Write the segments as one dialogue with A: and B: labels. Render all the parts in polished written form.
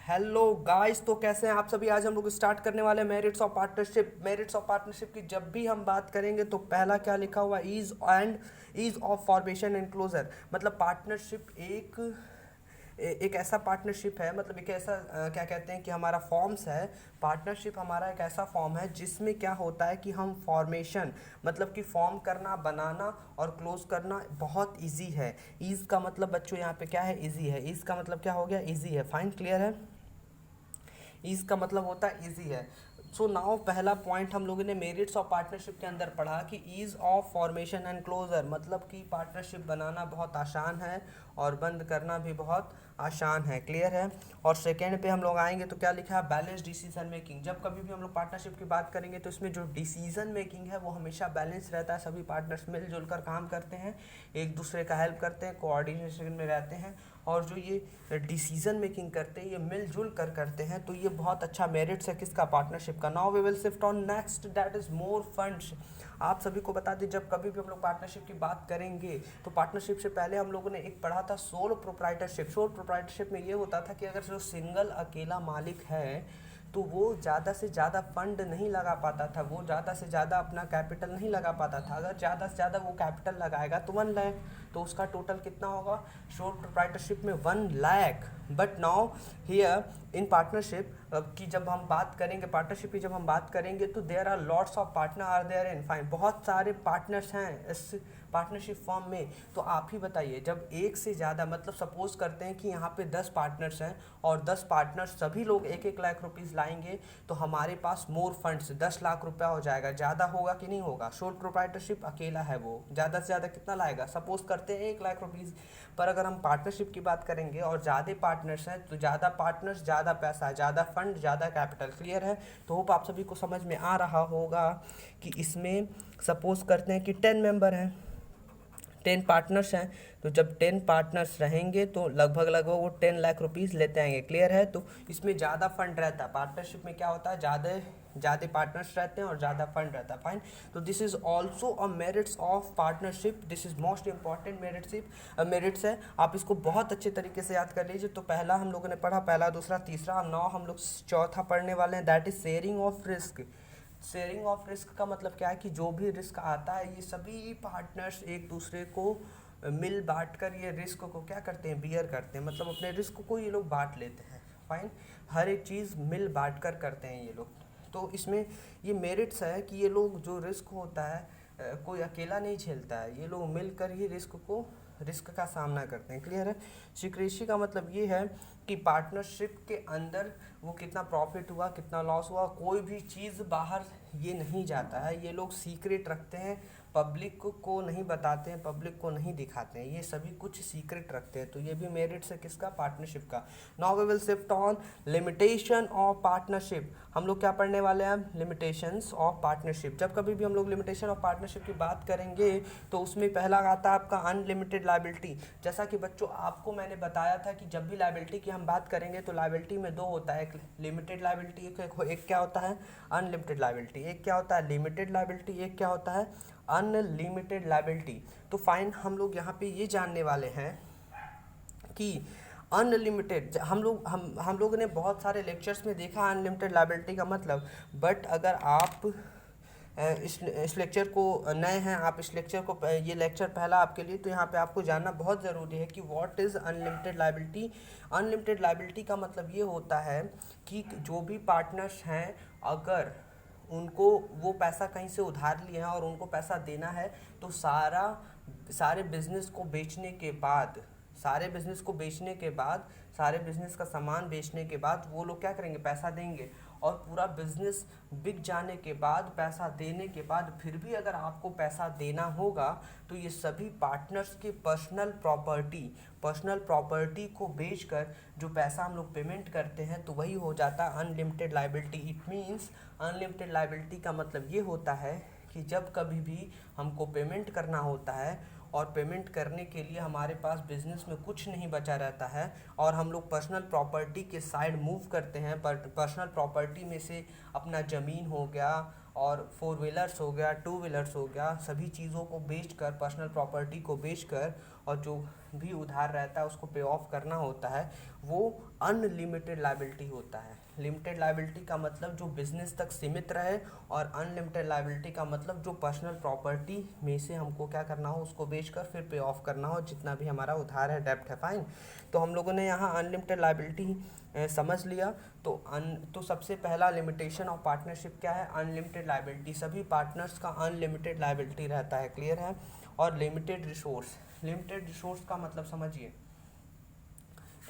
A: Hello guys, तो कैसे हैं आप सभी। आज हम लोग स्टार्ट करने वाले हैं merits of partnership. Merits of partnership की जब भी हम बात करेंगे तो पहला क्या लिखा हुआ, ease of formation and closure. मतलब पार्टनरशिप एक ऐसा पार्टनरशिप है, मतलब एक ऐसा क्या कहते हैं कि हमारा फॉर्म्स है। पार्टनरशिप हमारा एक ऐसा फॉर्म है जिसमें क्या होता है कि हम फॉर्मेशन मतलब कि फॉर्म करना, बनाना और क्लोज करना बहुत इजी है। ईज का मतलब बच्चों यहाँ पे क्या है, इजी है। ईज का मतलब क्या हो गया, इजी है। फाइन, क्लियर है। ईज का मतलब होता है इजी है। सो नाउ पहला पॉइंट हम लोगों ने मेरिट्स ऑफ पार्टनरशिप के अंदर पढ़ा कि ease of formation and closure, मतलब कि पार्टनरशिप बनाना बहुत आसान है और बंद करना भी बहुत आसान है। क्लियर है। और सेकेंड पे हम लोग आएंगे तो क्या लिखा है, बैलेंस डिसीजन मेकिंग। जब कभी भी हम लोग पार्टनरशिप की बात करेंगे तो इसमें जो डिसीजन मेकिंग है वो हमेशा बैलेंस रहता है। सभी पार्टनर्स मिलजुल कर काम करते हैं, एक दूसरे का हेल्प करते हैं, कोऑर्डिनेशन में रहते हैं और जो ये डिसीजन मेकिंग करते हैं ये मिलजुल कर करते हैं। तो ये बहुत अच्छा मेरिट्स है किसका, पार्टनरशिप का। Now we will shift on next, that is more funds. आप सभी को बता दें, जब कभी भी हम लोग पार्टनरशिप की बात करेंगे तो पार्टनरशिप से पहले हम लोगों ने एक पढ़ा था सोल प्रोप्राइटरशिप। सोल प्रोप्राइटरशिप में ये होता था कि अगर जो सिंगल अकेला मालिक है तो वो ज़्यादा से ज़्यादा फंड नहीं लगा पाता था, वो ज़्यादा से ज़्यादा अपना कैपिटल नहीं लगा पाता था। अगर ज़्यादा से ज़्यादा वो कैपिटल लगाएगा तो 1 लाख, तो उसका टोटल कितना होगा शोर प्रोप्राइटरशिप में, 1 lakh. But now here in partnership की जब हम बात करेंगे, पार्टनरशिप की जब हम बात करेंगे तो there are lots of partner are there in fine. बहुत सारे पार्टनर्स हैं इस पार्टनरशिप फॉर्म में। तो आप ही बताइए, जब एक से ज़्यादा, मतलब सपोज करते हैं कि यहाँ पे 10 पार्टनर्स हैं और 10 पार्टनर्स सभी लोग 1-1 लाख रुपीज़ लाएंगे तो हमारे पास मोर फंड्स 10 लाख रुपया हो जाएगा। ज़्यादा होगा कि नहीं होगा। शोर प्रोप्राइटरशिप अकेला है, वो ज़्यादा से ज़्यादा कितना लाएगा, सपोज करते हैं 1 लाख रुपीज़। पर अगर हम पार्टनरशिप की बात करेंगे और ज़्यादा पार्टनर्स हैं तो ज़्यादा पार्टनर्स, ज़्यादा पैसा, ज़्यादा फंड, ज़्यादा कैपिटल। क्लियर है। तो होप आप सभी को समझ में आ रहा होगा कि इसमें सपोज करते हैं कि 10 मेंबर हैं, 10 पार्टनर्स हैं। तो जब 10 पार्टनर्स रहेंगे तो लगभग लगभग वो 10 लाख रुपीज़ लेते आएंगे। क्लियर है। तो इसमें ज़्यादा फंड रहता है। पार्टनरशिप में क्या होता है, ज़्यादा ज़्यादा पार्टनर्स रहते हैं और ज़्यादा फंड रहता है। फाइन। तो this is also a merits of partnership, this is most important merits है। आप इसको बहुत अच्छे तरीके से याद कर लीजिए। तो पहला हम लोगों ने पढ़ा, पहला, दूसरा, तीसरा, नौ हम लोग चौथा पढ़ने वाले हैं, that is sharing of risk. Sharing of risk का मतलब क्या है कि जो भी रिस्क आता है ये सभी पार्टनर्स एक दूसरे को मिल बांट कर ये रिस्क को क्या करते हैं, बियर करते हैं। मतलब अपने रिस्क को ये लोग बांट लेते हैं। फाइन। हर एक चीज़ मिल बांट कर करते हैं ये लोग। तो इसमें ये मेरिट्स है कि ये लोग जो रिस्क होता है कोई अकेला नहीं झेलता है, ये लोग मिलकर ही रिस्क का सामना करते हैं। क्लियर है। सिक्रेसी का मतलब ये है कि पार्टनरशिप के अंदर वो कितना प्रॉफिट हुआ, कितना लॉस हुआ, कोई भी चीज़ बाहर ये नहीं जाता है। ये लोग सीक्रेट रखते हैं, पब्लिक को नहीं बताते हैं, पब्लिक को नहीं दिखाते हैं, ये सभी कुछ सीक्रेट रखते हैं। तो ये भी मेरिट्स है किसका, पार्टनरशिप का। Now we will shift on limitation of partnership. हम लोग क्या पढ़ने वाले हैं, लिमिटेशंस ऑफ पार्टनरशिप। जब कभी भी हम लोग लिमिटेशन ऑफ पार्टनरशिप की बात करेंगे तो उसमें पहला आता है आपका अनलिमिटेड लायबिलिटी। जैसा कि बच्चों आपको मैंने बताया था कि जब भी लायबिलिटी की हम बात करेंगे तो लायबिलिटी में दो होता है, एक लिमिटेड लायबिलिटी, एक क्या होता है, अनलिमिटेड लायबिलिटी। एक क्या होता है, लिमिटेड लायबिलिटी, एक क्या होता है, अनलिमिटेड लायबिलिटी। तो फाइन, हम लोग यहाँ पे ये जानने वाले हैं कि अनलिमिटेड, हम लोगों ने बहुत सारे लेक्चर्स में देखा अनलिमिटेड लायबिलिटी का मतलब। बट अगर आप इस लेक्चर को नए हैं, आप इस लेक्चर को, ये लेक्चर पहला आपके लिए, तो यहाँ पे आपको जानना बहुत ज़रूरी है कि what is unlimited liability. Unlimited liability का मतलब ये होता है कि जो भी पार्टनर्स हैं अगर उनको वो पैसा कहीं से उधार लिए हैं और उनको पैसा देना है तो सारे बिजनेस को बेचने के बाद, सारे बिजनेस का सामान बेचने के बाद वो लोग क्या करेंगे, पैसा देंगे। और पूरा बिजनेस बिक जाने के बाद, पैसा देने के बाद फिर भी अगर आपको पैसा देना होगा तो ये सभी पार्टनर्स की पर्सनल प्रॉपर्टी को बेचकर जो पैसा हम लोग पेमेंट करते हैं तो वही हो जाता है unlimited liability. It means unlimited liability का मतलब ये होता है कि जब कभी भी हमको पेमेंट करना होता है और पेमेंट करने के लिए हमारे पास बिजनेस में कुछ नहीं बचा रहता है और हम लोग पर्सनल प्रॉपर्टी के साइड मूव करते हैं, पर पर्सनल प्रॉपर्टी में से अपना ज़मीन हो गया और फोर व्हीलर्स हो गया, टू व्हीलर्स हो गया, सभी चीज़ों को बेचकर, पर्सनल प्रॉपर्टी को बेचकर और जो भी उधार रहता है उसको पे ऑफ करना होता है, वो अनलिमिटेड लायबिलिटी होता है। लिमिटेड लायबिलिटी का मतलब जो बिजनेस तक सीमित रहे, और अनलिमिटेड लायबिलिटी का मतलब जो पर्सनल प्रॉपर्टी में से हमको क्या करना हो उसको बेचकर फिर पे ऑफ करना हो जितना भी हमारा उधार है, डेब्ट है। फाइन। तो हम लोगों ने यहाँ अनलिमिटेड लायबिलिटी समझ लिया। तो सबसे पहला लिमिटेशन ऑफ पार्टनरशिप क्या है? Unlimited liability. सभी पार्टनर्स का अनलिमिटेड लायबिलिटी रहता है, क्लियर है। और लिमिटेड रिसोर्स, लिमिटेड रिसोर्स का मतलब समझिए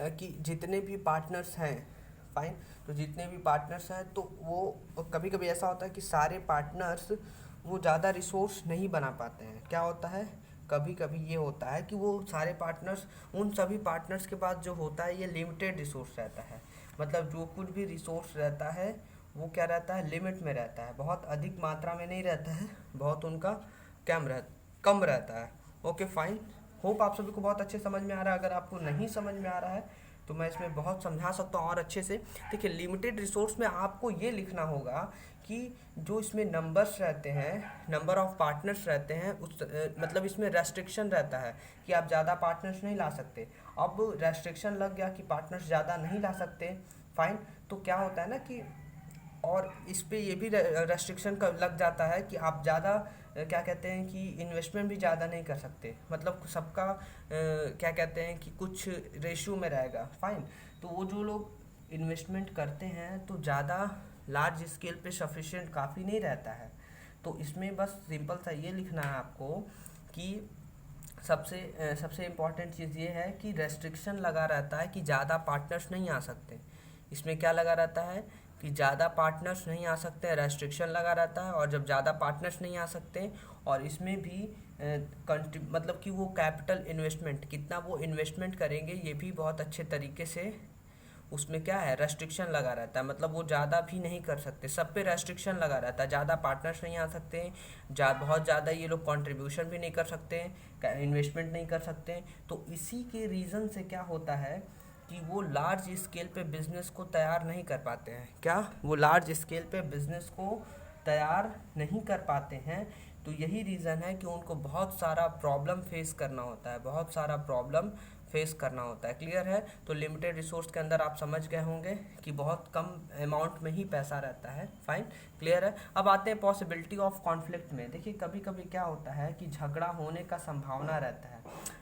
A: कि जितने भी पार्टनर्स हैं, फाइन, तो जितने भी पार्टनर्स हैं तो वो कभी कभी ऐसा होता है कि सारे पार्टनर्स वो ज़्यादा रिसोर्स नहीं बना पाते हैं। क्या होता है, कभी कभी ये होता है कि वो सारे पार्टनर्स, उन सभी पार्टनर्स के पास जो होता है ये लिमिटेड रिसोर्स रहता है। मतलब जो कुछ भी रिसोर्स रहता है वो क्या रहता है, लिमिट में रहता है, बहुत अधिक मात्रा में नहीं रहता है, बहुत उनका कम रहता है। Okay fine. होप आप सभी को बहुत अच्छे समझ में आ रहा है। अगर आपको नहीं समझ में आ रहा है तो मैं इसमें बहुत समझा सकता हूँ और अच्छे से। देखिए, लिमिटेड रिसोर्स में आपको ये लिखना होगा कि जो इसमें नंबर्स रहते हैं, नंबर ऑफ पार्टनर्स रहते हैं, मतलब इसमें रेस्ट्रिक्शन रहता है कि आप ज़्यादा पार्टनर्स नहीं ला सकते। अब रेस्ट्रिक्शन लग गया कि पार्टनर्स ज़्यादा नहीं ला सकते, फाइन, तो क्या होता है ना कि, और इस पे ये भी रेस्ट्रिक्शन का लग जाता है कि आप ज़्यादा क्या कहते हैं कि इन्वेस्टमेंट भी ज़्यादा नहीं कर सकते। मतलब सबका क्या कहते हैं कि कुछ रेशियो में रहेगा, फाइन। तो वो जो लोग इन्वेस्टमेंट करते हैं तो ज़्यादा लार्ज स्केल पे सफिशिएंट काफ़ी नहीं रहता है। तो इसमें बस सिंपल सा ये लिखना है आपको कि सबसे इम्पॉर्टेंट चीज़ ये है कि रेस्ट्रिक्शन लगा रहता है कि ज़्यादा पार्टनर्स नहीं आ सकते। इसमें क्या लगा रहता है कि ज़्यादा पार्टनर्स नहीं आ सकते हैं, रेस्ट्रिक्शन लगा रहता है। और जब ज़्यादा पार्टनर्स नहीं आ सकते, और इसमें भी मतलब कि वो कैपिटल इन्वेस्टमेंट कितना वो इन्वेस्टमेंट करेंगे ये भी बहुत अच्छे तरीके से उसमें क्या है, रेस्ट्रिक्शन लगा रहता है। मतलब वो ज़्यादा भी नहीं कर सकते, सब पे रेस्ट्रिक्शन लगा रहता है। ज़्यादा पार्टनर्स नहीं आ सकते हैं, बहुत ज़्यादा ये लोग कंट्रीब्यूशन भी नहीं कर सकते हैं, इन्वेस्टमेंट नहीं कर सकते हैं। तो इसी के रीज़न से क्या होता है कि वो लार्ज स्केल पे बिजनेस को तैयार नहीं कर पाते हैं। क्या वो लार्ज स्केल पे बिजनेस को तैयार नहीं कर पाते हैं? तो यही रीज़न है कि उनको बहुत सारा प्रॉब्लम फेस करना होता है, बहुत सारा प्रॉब्लम फेस करना होता है, क्लियर है। तो लिमिटेड रिसोर्स के अंदर आप समझ गए होंगे कि बहुत कम अमाउंट में ही पैसा रहता है, फाइन, क्लियर है। अब आते हैं पॉसिबिलिटी ऑफ कॉन्फ्लिक्ट में। देखिए, कभी कभी क्या होता है कि झगड़ा होने का संभावना रहता है।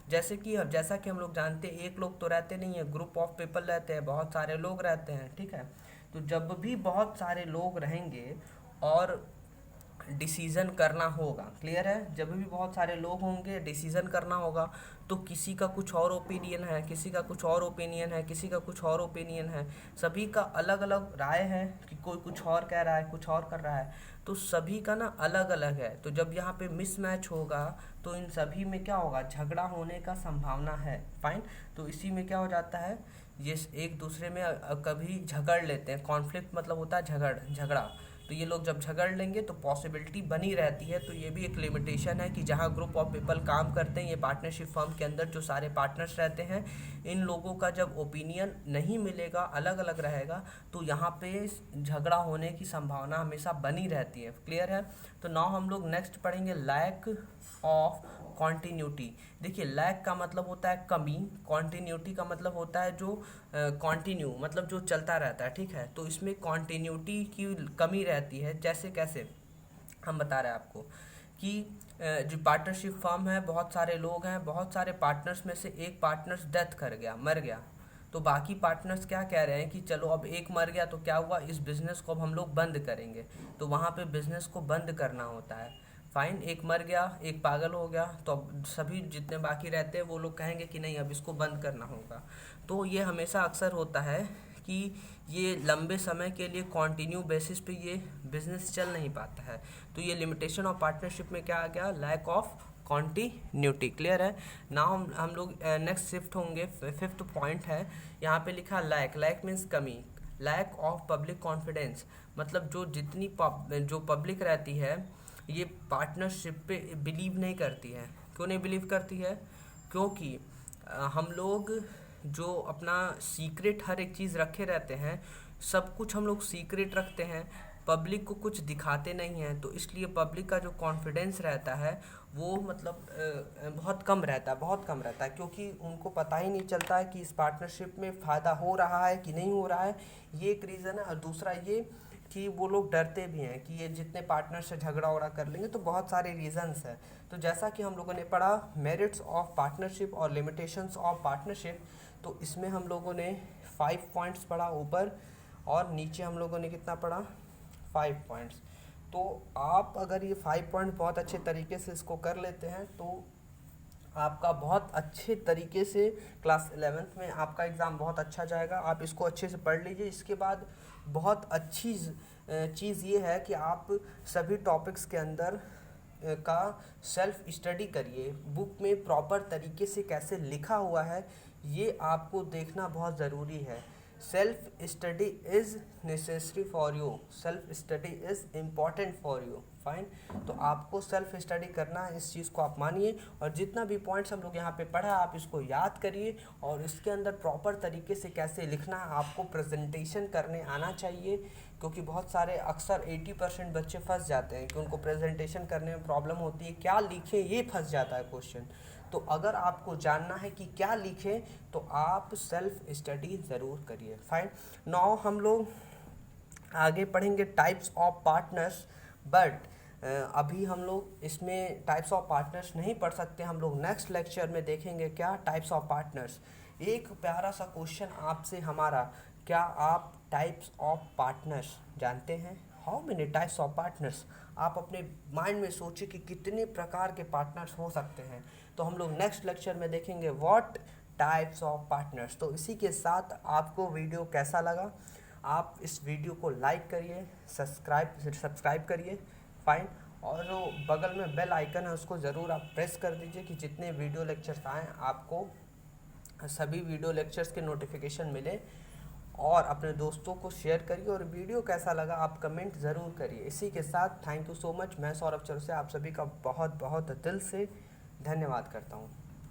A: जैसा कि हम लोग जानते हैं, एक लोग तो रहते नहीं है, ग्रुप ऑफ पीपल रहते हैं, बहुत सारे लोग रहते हैं, ठीक है। तो जब भी बहुत सारे लोग रहेंगे और डिसीज़न करना होगा, क्लियर है, जब भी बहुत सारे लोग होंगे डिसीज़न करना होगा, तो किसी का कुछ और ओपिनियन है, किसी का कुछ और ओपिनियन है, किसी का कुछ और ओपिनियन है, सभी का अलग अलग राय है कि कोई कुछ और कह रहा है, कुछ और कर रहा है, तो सभी का ना अलग अलग है। तो जब यहाँ पे मिसमैच होगा तो इन सभी में क्या होगा, झगड़ा होने का संभावना है, फाइन। तो इसी में क्या हो जाता है, ये एक दूसरे में कभी झगड़ लेते हैं। कॉन्फ्लिक्ट मतलब होता है झगड़ा। तो ये लोग जब झगड़ लेंगे तो पॉसिबिलिटी बनी रहती है। तो ये भी एक लिमिटेशन है कि जहाँ ग्रुप ऑफ पीपल काम करते हैं, ये पार्टनरशिप फर्म के अंदर जो सारे पार्टनर्स रहते हैं, इन लोगों का जब ओपिनियन नहीं मिलेगा, अलग अलग रहेगा, तो यहाँ पे झगड़ा होने की संभावना हमेशा बनी रहती है, क्लियर है। तो नाउ हम लोग नेक्स्ट पढ़ेंगे लैक ऑफ कॉन्टीन्यूटी। देखिए, लैक का मतलब होता है कमी, कॉन्टीन्यूटी का मतलब होता है जो कॉन्टिन्यू, मतलब जो चलता रहता है, ठीक है। तो इसमें कॉन्टीन्यूटी की कमी रहती है। जैसे कैसे हम बता रहे हैं आपको कि जो पार्टनरशिप फर्म है, बहुत सारे लोग हैं, बहुत सारे पार्टनर्स में से एक पार्टनर्स डेथ कर गया, मर गया, तो बाकी पार्टनर्स क्या कह रहे हैं कि चलो अब एक मर गया तो क्या हुआ, इस बिज़नेस को अब हम लोग बंद करेंगे। तो वहाँ पे बिज़नेस को बंद करना होता है, फाइन। एक मर गया, एक पागल हो गया, तो अब सभी जितने बाकी रहते हैं वो लोग कहेंगे कि नहीं, अब इसको बंद करना होगा। तो ये हमेशा अक्सर होता है कि ये लंबे समय के लिए कॉन्टिन्यू बेसिस पे ये बिजनेस चल नहीं पाता है। तो ये लिमिटेशन ऑफ पार्टनरशिप में क्या आ गया, लैक ऑफ कॉन्टिन्यूटी, क्लियर है। नाउ हम लोग नेक्स्ट शिफ्ट होंगे, फिफ्थ पॉइंट है, यहाँ पे लिखा लैक मीन्स कमी, लैक ऑफ पब्लिक कॉन्फिडेंस। मतलब जो पब्लिक रहती है ये पार्टनरशिप पे बिलीव नहीं करती है। क्यों नहीं बिलीव करती है? क्योंकि हम लोग जो अपना सीक्रेट हर एक चीज़ रखे रहते हैं, सब कुछ हम लोग सीक्रेट रखते हैं, पब्लिक को कुछ दिखाते नहीं हैं, तो इसलिए पब्लिक का जो कॉन्फिडेंस रहता है वो मतलब बहुत कम रहता है, बहुत कम रहता है, क्योंकि उनको पता ही नहीं चलता है कि इस पार्टनरशिप में फ़ायदा हो रहा है कि नहीं हो रहा है। ये एक रीज़न है। और दूसरा ये कि वो लोग डरते भी हैं कि ये जितने पार्टनर से झगड़ा उगड़ा कर लेंगे, तो बहुत सारे रीजंस हैं। तो जैसा कि हम लोगों ने पढ़ा मेरिट्स ऑफ पार्टनरशिप और लिमिटेशंस ऑफ पार्टनरशिप, तो इसमें हम लोगों ने 5 पॉइंट्स पढ़ा ऊपर, और नीचे हम लोगों ने कितना पढ़ा, 5 पॉइंट्स। तो आप अगर ये 5 पॉइंट बहुत अच्छे तरीके से इसको कर लेते हैं तो आपका बहुत अच्छे तरीके से क्लास 11th में आपका एग्ज़ाम बहुत अच्छा जाएगा। आप इसको अच्छे से पढ़ लीजिए। इसके बाद बहुत अच्छी चीज़ ये है कि आप सभी टॉपिक्स के अंदर का सेल्फ स्टडी करिए। बुक में प्रॉपर तरीके से कैसे लिखा हुआ है ये आपको देखना बहुत ज़रूरी है। Self study is necessary for you, self study is important for you. Fine. तो आपको सेल्फ स्टडी करना है, इस चीज़ को आप मानिए। और जितना भी पॉइंट्स हम लोग यहाँ पे पढ़ा आप इसको याद करिए, और इसके अंदर प्रॉपर तरीके से कैसे लिखना है आपको प्रेजेंटेशन करने आना चाहिए, क्योंकि बहुत सारे अक्सर 80% बच्चे फंस जाते हैं कि उनको प्रेजेंटेशन करने में प्रॉब्लम होती है, क्या लिखें ये फंस जाता है क्वेश्चन। तो अगर आपको जानना है कि क्या लिखें तो आप सेल्फ स्टडी ज़रूर करिए। फाइन। नाउ हम लोग आगे पढ़ेंगे टाइप्स ऑफ पार्टनर्स, बट अभी हम लोग इसमें टाइप्स ऑफ पार्टनर्स नहीं पढ़ सकते। हम लोग नेक्स्ट लेक्चर में देखेंगे क्या टाइप्स ऑफ पार्टनर्स। एक प्यारा सा क्वेश्चन आपसे हमारा, क्या आप टाइप्स ऑफ पार्टनर्स जानते हैं? How many types of partners? आप अपने माइंड में सोचिए कि कितने प्रकार के पार्टनर्स हो सकते हैं। तो हम लोग नेक्स्ट लेक्चर में देखेंगे व्हाट टाइप्स ऑफ पार्टनर्स। तो इसी के साथ आपको वीडियो कैसा लगा, आप इस वीडियो को लाइक करिए, सब्सक्राइब करिए। फाइन। और जो बगल में बेल आइकन है उसको ज़रूर आप प्रेस कर दीजिए कि जितने वीडियो लेक्चर्स आएँ आपको सभी वीडियो लेक्चर्स के नोटिफिकेशन मिले। और अपने दोस्तों को शेयर करिए, और वीडियो कैसा लगा आप कमेंट ज़रूर करिए। इसी के साथ थैंक यू सो मच। मैं सौरभ चौरसिया आप सभी का बहुत बहुत दिल से धन्यवाद करता हूँ।